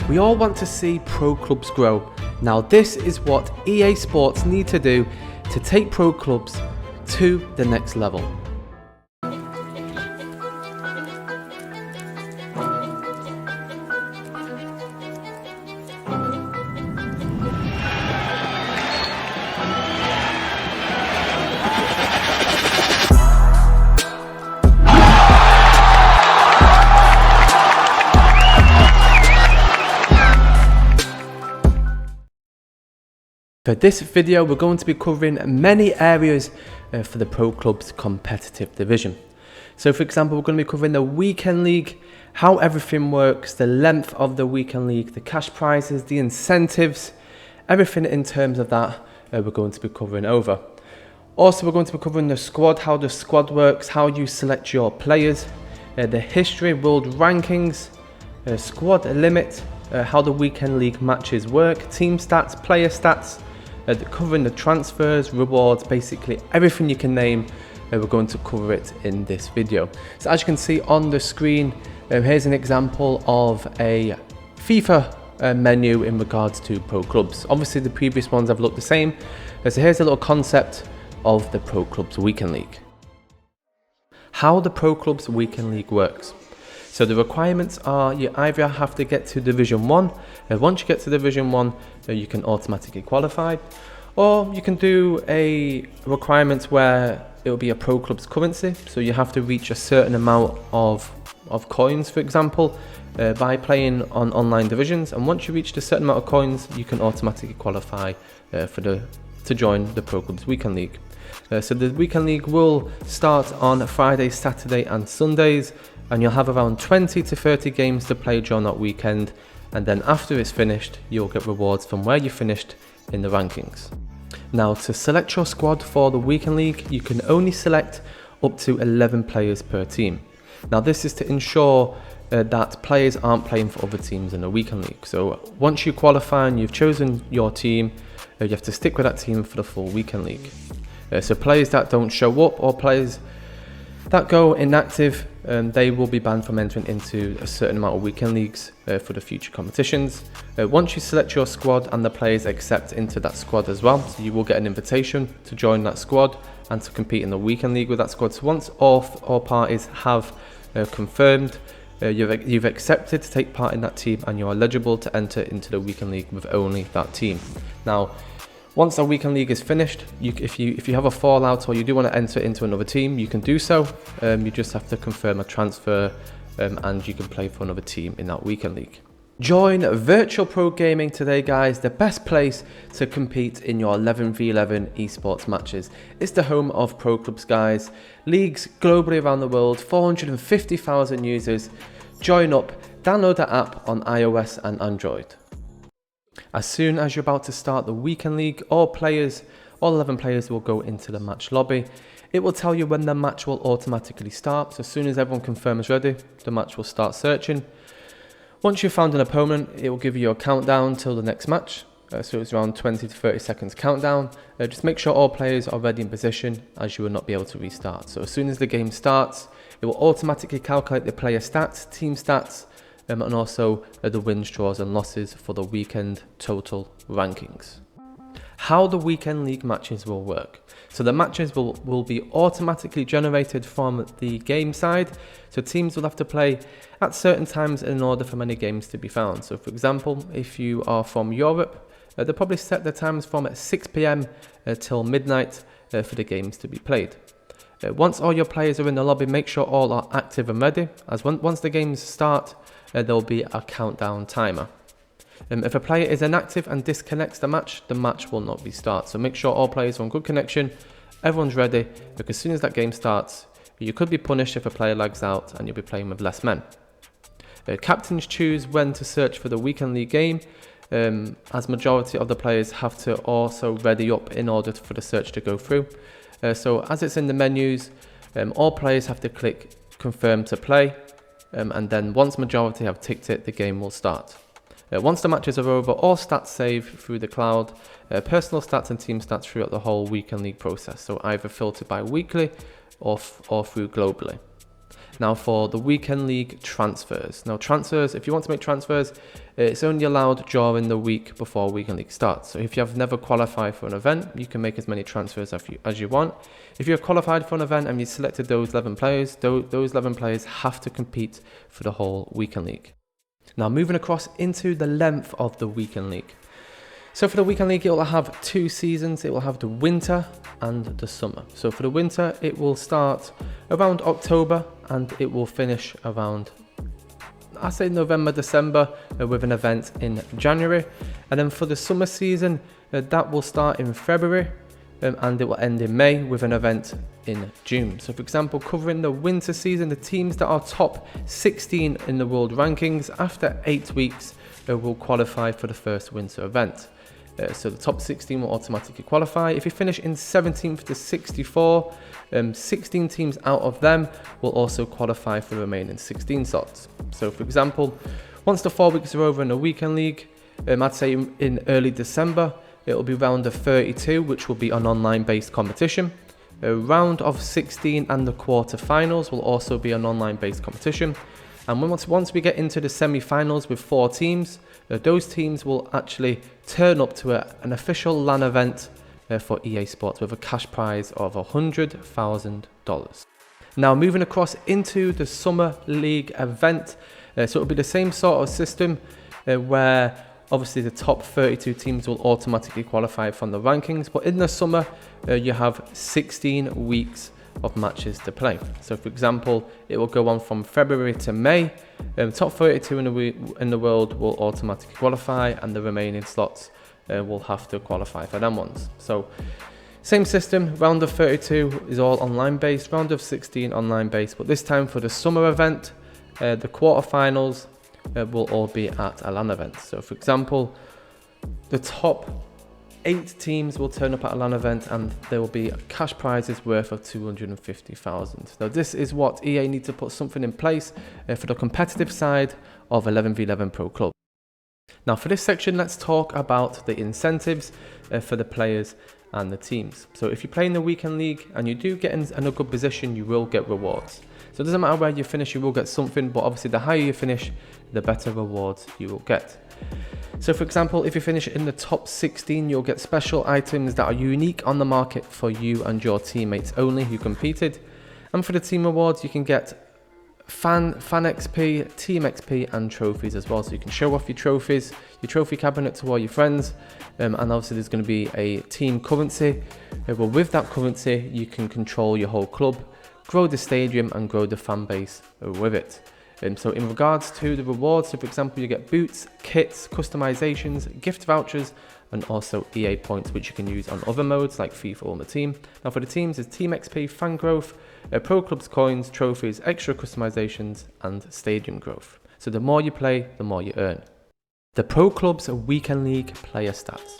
We all want to see pro clubs grow. Now this is what EA Sports need to do to take pro clubs to the next level. For this video, we're going to be covering many areas for the Pro Clubs competitive division. So for example, we're going to be covering the weekend league, how everything works, the length of the weekend league, the cash prizes, the incentives, everything in terms of that we're going to be covering over. Also, we're going to be covering the squad, how the squad works, how you select your players, the history, world rankings, squad limit, how the weekend league matches work, team stats, player stats, covering the transfers, rewards, basically everything you can name. We're going to cover it in this video. So as you can see on the screen, here's an example of a FIFA menu in regards to Pro Clubs. Obviously the previous ones have looked the same. So here's a little concept of the Pro Clubs Weekend League. How the Pro Clubs Weekend League works. So the requirements are you either have to get to Division 1, once you get to Division 1 you can automatically qualify, or you can do a requirement where it will be a Pro Clubs currency, so you have to reach a certain amount of coins, for example, by playing on online divisions, and once you reach a certain amount of coins you can automatically qualify to join the Pro Clubs Weekend League. So the Weekend League will start on Fridays, Saturday and Sundays, and you'll have around 20 to 30 games to play during that weekend, and then after it's finished you'll get rewards from where you finished in the rankings. Now to select your squad for the Weekend League, you can only select up to 11 players per team. Now this is to ensure that players aren't playing for other teams in the Weekend League. So once you qualify and you've chosen your team, you have to stick with that team for the full Weekend League. So players that don't show up or players that go inactive, they will be banned from entering into a certain amount of weekend leagues for the future competitions. Once you select your squad and the players accept into that squad as well, so you will get an invitation to join that squad and to compete in the weekend league with that squad. So once all parties have confirmed you've accepted to take part in that team and you're eligible to enter into the weekend league with only that team. Now once the weekend league is finished, if you have a fallout or you do want to enter into another team, you can do so. You just have to confirm a transfer and you can play for another team in that weekend league. Join Virtual Pro Gaming today, guys, the best place to compete in your 11v11 esports matches. It's the home of Pro Clubs, guys. Leagues globally around the world, 450,000 users. Join up, download the app on iOS and Android. As soon as you're about to start the weekend league, all 11 players will go into the match lobby. It will tell you when the match will automatically start. So as soon as everyone confirms ready, the match will start searching. Once you've found an opponent, it will give you a countdown till the next match. So it's around 20 to 30 seconds countdown. Just make sure all players are ready in position, as you will not be able to restart. So as soon as the game starts, it will automatically calculate the player stats, team stats, and also the wins, draws and losses for the weekend total rankings. How the weekend league matches will work. So the matches will be automatically generated from the game side. So teams will have to play at certain times in order for many games to be found. So for example, if you are from Europe, they'll probably set the times from 6 PM till midnight for the games to be played. Once all your players are in the lobby, make sure all are active and ready, as once the games start, there will be a countdown timer. If a player is inactive and disconnects the match will not restart. So make sure all players are on good connection, everyone's ready, because as soon as that game starts, you could be punished if a player lags out and you'll be playing with less men. Captains choose when to search for the weekend league game, as majority of the players have to also ready up in order for the search to go through. So as it's in the menus, all players have to click confirm to play, and then once majority have ticked it, the game will start. Once the matches are over, all stats save through the cloud, personal stats and team stats throughout the whole weekend league process, so either filtered by weekly or through globally. Now for the weekend league transfers. Now transfers, if you want to make transfers, it's only allowed during the week before weekend league starts. So if you have never qualified for an event, you can make as many transfers as you want. If you're qualified for an event and you selected those 11 players, those 11 players have to compete for the whole weekend league. Now moving across into the length of the weekend league. So for the weekend league, it will have 2 seasons. It will have the winter and the summer. So for the winter, it will start around October and it will finish around, I say November, December, with an event in January. And then for the summer season, that will start in February and it will end in May with an event in June. So for example, covering the winter season, the teams that are top 16 in the world rankings after 8 weeks will qualify for the first winter event. So the top 16 will automatically qualify. If you finish in 17th to 64, 16 teams out of them will also qualify for the remaining 16 slots. So for example, once the 4 weeks are over in the weekend league, I'd say in early December, it will be round of 32, which will be an online based competition. A round of 16 and the quarter-finals will also be an online based competition. And once we get into the semi-finals with 4 teams, those teams will actually turn up to an official LAN event for EA Sports with a cash prize of $100,000. Now moving across into the Summer League event, so it'll be the same sort of system where obviously the top 32 teams will automatically qualify from the rankings, but in the summer you have 16 weeks of matches to play. So for example, it will go on from February to May. Top 32 in the world will automatically qualify and the remaining slots will have to qualify for them ones. So same system, round of 32 is all online based, round of 16 online based, but this time for the summer event, the quarterfinals will all be at a LAN event. So for example, the top 8 teams will turn up at a LAN event and there will be cash prizes worth of $250,000. Now this is what EA need to put something in place for the competitive side of 11v11 Pro Club. Now for this section, let's talk about the incentives for the players and the teams. So if you play in the weekend league and you do get in a good position, you will get rewards. So it doesn't matter where you finish, you will get something, but obviously the higher you finish, the better rewards you will get. So for example, if you finish in the top 16, you'll get special items that are unique on the market for you and your teammates only who competed. And for the team awards, you can get fan XP, team XP and trophies as well. So you can show off your trophies, your trophy cabinet to all your friends. And obviously there's going to be a team currency. Well, with that currency, you can control your whole club, grow the stadium and grow the fan base with it. So in regards to the rewards, so for example, you get boots, kits, customizations, gift vouchers, and also EA points, which you can use on other modes like FIFA Ultimate Team. Now for the teams, is Team XP, fan growth, Pro Clubs coins, trophies, extra customizations, and stadium growth. So the more you play, the more you earn. The Pro Clubs Weekend League player stats.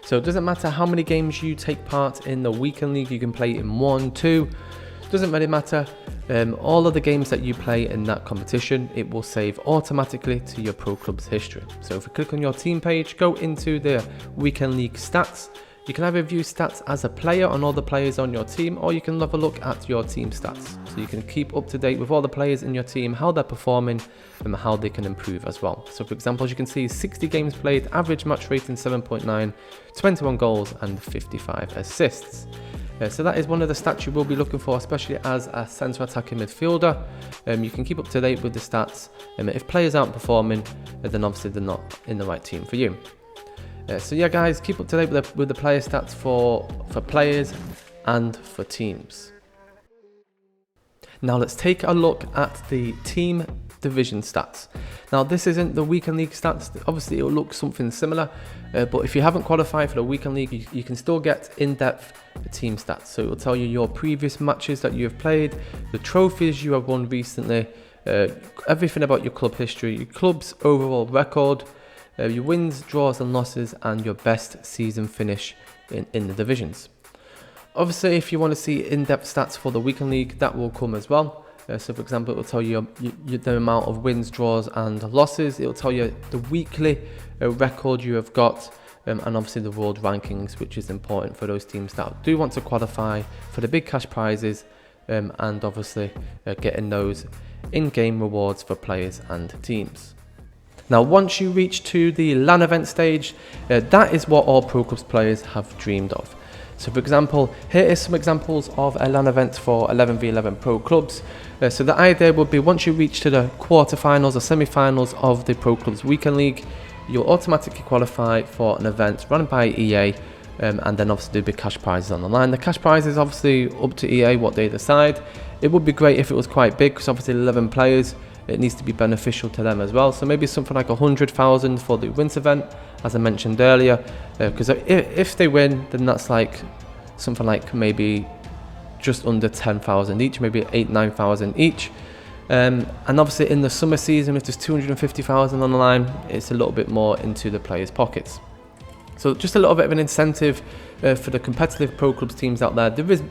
So it doesn't matter how many games you take part in the Weekend League, you can play in 1, 2, doesn't really matter. All of the games that you play in that competition, it will save automatically to your Pro Clubs history. So if you click on your team page, go into the Weekend League stats, you can either view stats as a player on all the players on your team, or you can have a look at your team stats. So you can keep up to date with all the players in your team, how they're performing and how they can improve as well. So for example, as you can see, 60 games played, average match rating 7.9, 21 goals and 55 assists. So that is one of the stats you will be looking for, especially as a centre attacking midfielder. You can keep up to date with the stats. If players aren't performing, then obviously they're not in the right team for you. So yeah guys, keep up to date with the player stats for players and for teams. Now let's take a look at the team division stats. Now this isn't the weekend league stats, obviously it will look something similar, but if you haven't qualified for the weekend league, you can still get in-depth team stats. So it will tell you your previous matches that you have played, the trophies you have won recently, everything about your club history, your club's overall record, your wins, draws and losses, and your best season finish in the divisions. Obviously if you want to see in-depth stats for the weekend league, that will come as well. So for example, it will tell you the amount of wins, draws and losses. It will tell you the weekly record you have got, and obviously the world rankings, which is important for those teams that do want to qualify for the big cash prizes and obviously getting those in-game rewards for players and teams. Now, once you reach to the LAN event stage, that is what all Pro Clubs players have dreamed of. So for example, here is some examples of a LAN event for 11v11 Pro Clubs. So the idea would be once you reach to the quarterfinals or semi-finals of the Pro Clubs Weekend League, you'll automatically qualify for an event run by EA, and then obviously there'll be cash prizes on the line. The cash prizes obviously up to EA what they decide. It would be great if it was quite big, because obviously 11 players, it needs to be beneficial to them as well. So maybe something like 100,000 for the wins event, as I mentioned earlier, because if they win, then that's like something like maybe just under 10,000 each, maybe 8,000-9,000 each. And obviously in the summer season, if there's 250,000 on the line, it's a little bit more into the players' pockets. So just a little bit of an incentive for the competitive Pro Clubs teams out there. There is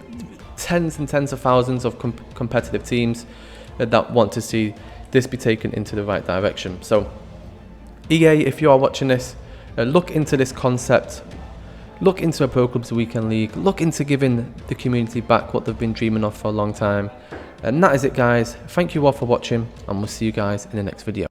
tens and tens of thousands of competitive teams that want to see this be taken into the right direction. So EA, if you are watching this, look into this concept, look into a Pro Clubs Weekend League, look into giving the community back what they've been dreaming of for a long time. And that is it, guys. Thank you all for watching, and we'll see you guys in the next video.